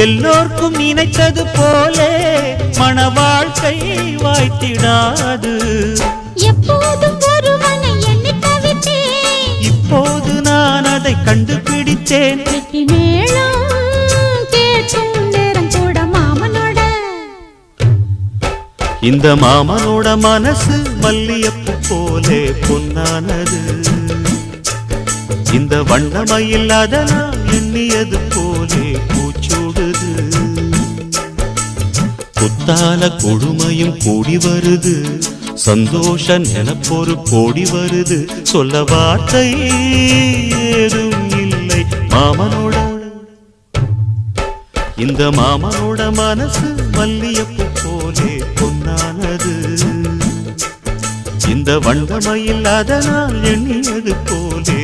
எல்லோர்க்கும் நினைத்தது போலே மன வாழ்க்கை வாய்த்திடாது. எப்போதும் ஒருவனை எண்ணி தவித்தேன், இப்போது நான் அதை கண்டுபிடித்தேன். வெற்றி மேளம் கேட்கும் நேரம் கூட மாமனோட. இந்த மாமனோட மனசு மல்லியப்பு போலே பொன்னானது. இந்த வண்ணமயில் அதனால் எண்ணியது போலே பூச்சூடுது. புத்தால கொடுமையும் கூடி வருது, சந்தோஷ நினப்பொரு கோடி வருது. சொல்ல வார்த்தை ஏதும் இல்லை மாமனோட. இந்த மாமனோட மனசு மல்லியப்பு போலே பொன்னானது. இந்த வண்ணமயில் அதனால் எண்ணியது போலே